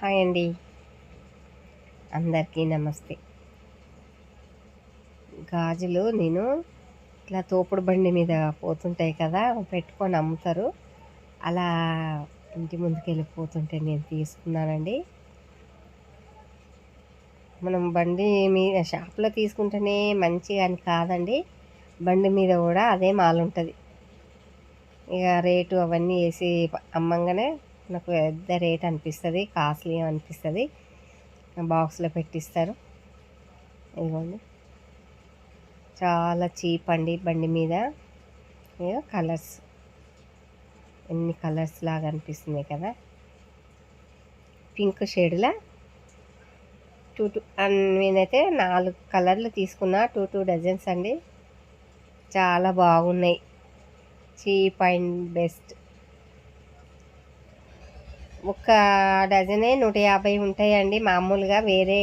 Hi అండి, అందరికీ నమస్తే. గాజులు నేను ఇట్లా తోపుడు బండి మీద పోతుంటాయి కదా, పెట్టుకొని అమ్ముతారు. అలా ఇంటి ముందుకు వెళ్ళిపోతుంటే నేను తీసుకున్నానండి. మనం బండి మీద షాప్లో తీసుకుంటేనే మంచిగా అని కాదండి, బండి మీద కూడా అదే మాల్ ఉంటుంది. ఇక రేటు అవన్నీ వేసి అమ్మంగానే నాకు పెద్ద రేట్ అనిపిస్తుంది, కాస్ట్లీ అనిపిస్తుంది. బాక్స్లో పెట్టిస్తారు. ఇదిగోండి, చాలా చీప్ అండి. బండి మీద కలర్స్, ఎన్ని కలర్స్ లాగా అనిపిస్తున్నాయి కదా. పింక్ షేడ్లా నేనైతే 4 కలర్లు తీసుకున్నా, 2 డజన్స్ అండి. చాలా బాగున్నాయి, చీప్ అండ్ బెస్ట్. ఒక్క డజనే 150 ఉంటాయండి. మామూలుగా వేరే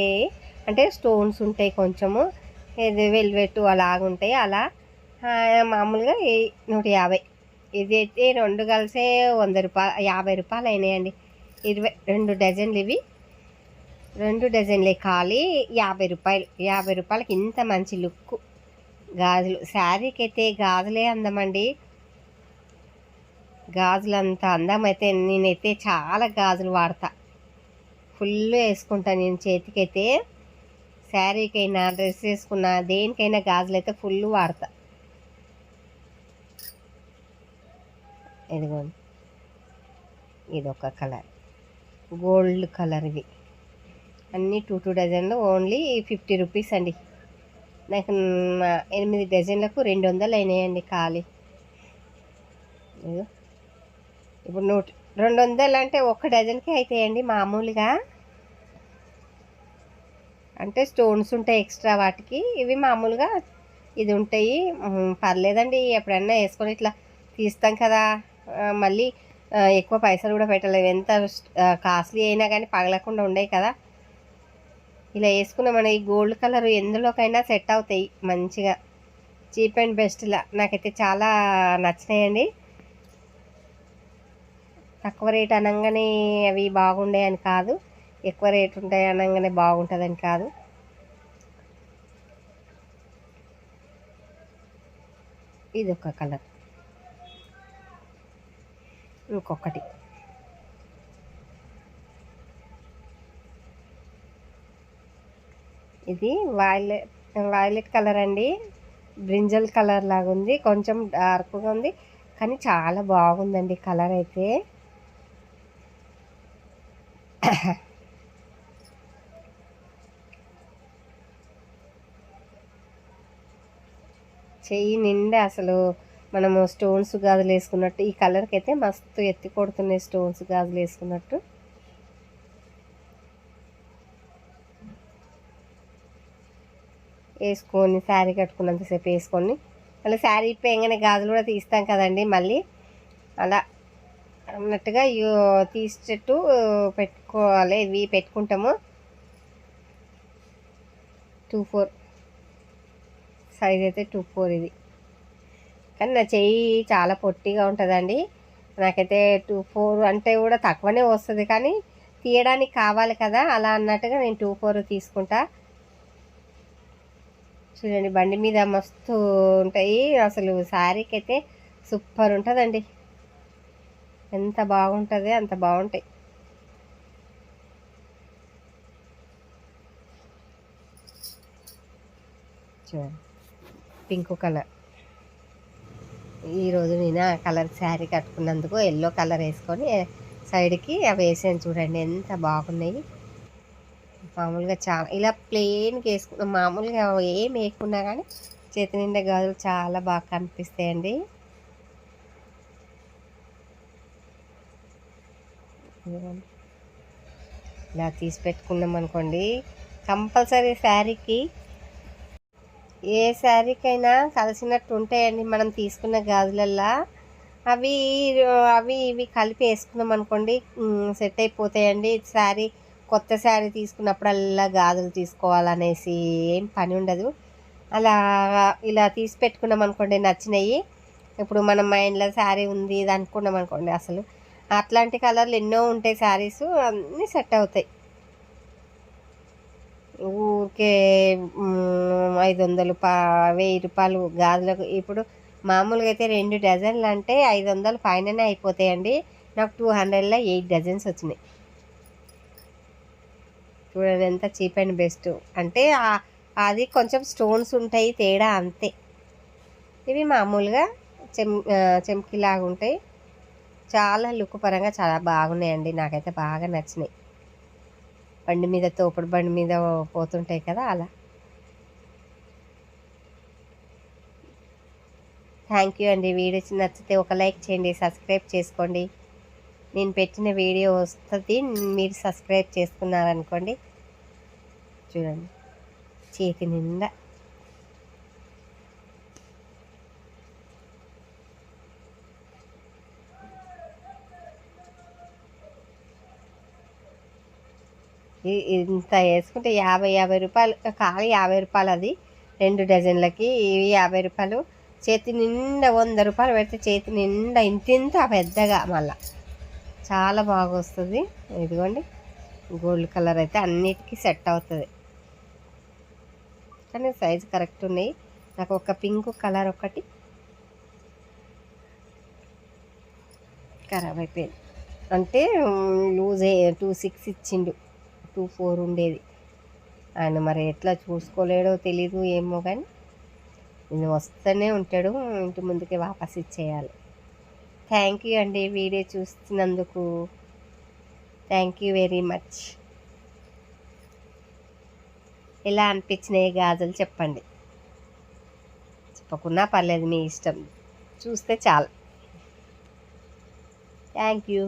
అంటే స్టోన్స్ ఉంటాయి, కొంచెము ఇది వెల్వెట్ అలాగుంటాయి. అలా మామూలుగా 150. ఇది అయితే 2 కలిసే 100 రూపాయలు, 50 రూపాయలు అయినాయండి. 2 డజన్లు, ఇవి 2 డజన్లే, ఖాళీ 50 రూపాయలు. 50 రూపాయలకి ఇంత మంచి లుక్ గాజులు. శారీకి అయితే గాజులే అందమండి. గాజులు అంత అందం అయితే నేనైతే చాలా గాజులు వాడతా, ఫుల్ వేసుకుంటా నేను. చేతికైతే శారీకైనా డ్రెస్ వేసుకున్నా దేనికైనా గాజులు అయితే ఫుల్ వాడతా. ఇదిగోండి, ఇదొక కలర్, గోల్డ్ కలర్. ఇవి అన్నీ 2 డజన్లు, ఓన్లీ 50 రూపీస్ అండి. నాకు 8 డజన్లకు 200 అయినాయండి ఖాళీ. ఇప్పుడు 200 అంటే 1 డజన్కి అవుతాయండి మామూలుగా. అంటే స్టోన్స్ ఉంటాయి ఎక్స్ట్రా వాటికి, ఇవి మామూలుగా ఇది ఉంటాయి. పర్లేదండి, ఎప్పుడన్నా వేసుకొని ఇట్లా తీస్తాం కదా. మళ్ళీ ఎక్కువ పైసలు కూడా పెట్టలేవు, ఎంత కాస్ట్లీ అయినా కానీ పగలకుండా ఉండవు కదా. ఇలా వేసుకున్న మన ఈ గోల్డ్ కలర్ ఎందులోకైనా సెట్ అవుతాయి మంచిగా, చీప్ అండ్ బెస్ట్లా. నాకైతే చాలా నచ్చినాయండి. తక్కువ రేట్ అనగానే అవి బాగుండే అని కాదు, ఎక్కువ రేట్ ఉంటాయి అనగానే బాగుంటుందని కాదు. ఇది ఒక కలర్, ఇంకొకటి ఇది వైలెట్ కలర్ అండి. బ్రింజల్ కలర్ లాగా ఉంది, కొంచెం డార్క్గా ఉంది, కానీ చాలా బాగుందండి కలర్ అయితే. చెయ్యి నిండా అసలు మనము స్టోన్స్ గాజులు వేసుకున్నట్టు, ఈ కలర్కి అయితే మస్తు ఎత్తి కొడుతున్నాయి స్టోన్స్ గాజులు వేసుకున్నట్టు. వేసుకొని శారీ కట్టుకున్నంతసేపు వేసుకొని మళ్ళీ శారీ ఇప్పేయంగానే గాజులు కూడా తీస్తాం కదండి, మళ్ళీ అలా అన్నట్టుగా తీసేటట్టు పెట్టుకోవాలి. ఇవి పెట్టుకుంటాము. 24 సైజ్ అయితే 24 ఇది. కానీ నా చెయ్యి చాలా పొట్టిగా ఉంటుందండి. నాకైతే 24 అంటే కూడా తక్కువనే వస్తుంది, కానీ తీయడానికి కావాలి కదా, అలా అన్నట్టుగా నేను 24 తీసుకుంటా. చూడండి, బండి మీద మస్తు ఉంటాయి అసలు. శారీకి అయితే సూపర్ ఉంటుందండి, ఎంత బాగుంటుంది అంత బాగుంటాయి. చూడండి, పింక్ కలర్. ఈరోజు నేను ఆ కలర్ శారీ కట్టుకున్నందుకు ఎల్లో కలర్ వేసుకొని సైడ్కి అవి వేసాను. చూడండి ఎంత బాగున్నాయి. మామూలుగా చాలా ఇలా ప్లెయిన్కి వేసుకున్నాం, మామూలుగా ఏం వేయకున్నా కానీ చేతి నిండా గాజులు చాలా బాగా కనిపిస్తాయండి. ఇలా తీసి పెట్టుకున్నాం అనుకోండి, కంపల్సరీ శారీకి, ఏ శారీకైనా కలిసినట్టు ఉంటాయండి. మనం తీసుకున్న గాజులల్లా అవి అవి ఇవి కలిపి వేసుకున్నాం అనుకోండి, సెట్ అయిపోతాయండి. శారీ కొత్త శారీ తీసుకున్నప్పుడల్లా గాజులు తీసుకోవాలనేసి ఏం పని ఉండదు. అలా ఇలా తీసి పెట్టుకున్నాం అనుకోండి, నచ్చినవి. ఇప్పుడు మనం మైండ్లో శారీ ఉంది ఇది అనుకున్నాం అనుకోండి, అసలు అట్లాంటి కలర్లు ఎన్నో ఉంటాయి శారీస్, అన్నీ సెట్ అవుతాయి. ఊరికే 500 1000 గాజులకు. ఇప్పుడు మామూలుగా అయితే 2 డజన్లు అంటే 500 పైననే అయిపోతాయండి. నాకు 200లో 8 డజన్స్ వచ్చినాయి. చూడండి ఎంత చీప్ అండ్ బెస్ట్. అంటే అది కొంచెం స్టోన్స్ ఉంటాయి తేడా అంతే. ఇవి మామూలుగా చెంకిలాగా ఉంటాయి. చాలా లుక్ పరంగా చాలా బాగున్నాయండి. నాకైతే బాగా నచ్చినాయి. బండి మీద, తోపుడు బండి మీద పోతుంటాయి కదా, అలా. థ్యాంక్ యూ అండి. వీడియో నచ్చితే ఒక లైక్ చేయండి, సబ్స్క్రైబ్ చేసుకోండి. నేను పెట్టిన వీడియో వస్తుంది, మీరు సబ్స్క్రైబ్ చేసుకున్నారనుకోండి. చూడండి చేతి నిండా. ఇంత వేసుకుంటే 50 రూపాయలు, ఖాళీ 50 రూపాయలు. అది 2 డజన్లకి ఇవి 50 రూపాయలు. చేతి నిండా 100 రూపాయలు పెడితే చేతి నిండా ఇంతింత పెద్దగా మళ్ళా చాలా బాగా వస్తుంది. ఇదిగోండి గోల్డ్ కలర్ అయితే అన్నిటికీ సెట్ అవుతుంది. కానీ సైజు కరెక్ట్ ఉన్నాయి. నాకు ఒక పింక్ కలర్ ఒకటి ఖరాబ్ అయిపోయింది. అంటే లూజ్ 26 ఇచ్చిండు, 24 ఉండేది. ఆయన మరి ఎట్లా చూసుకోలేడో తెలీదు, ఏమో. కానీ నేను వస్తూనే ఉంటాడు, ఇంటి ముందుకే వాపస్ ఇచ్చేయాలి. థ్యాంక్ యూ అండి వీడియో చూస్తున్నందుకు. Thank you very much. ఎలా అనిపించినాయి గాజులు చెప్పండి. చెప్పకున్నా పర్లేదు, మీ ఇష్టం, చూస్తే చాలు. Thank you.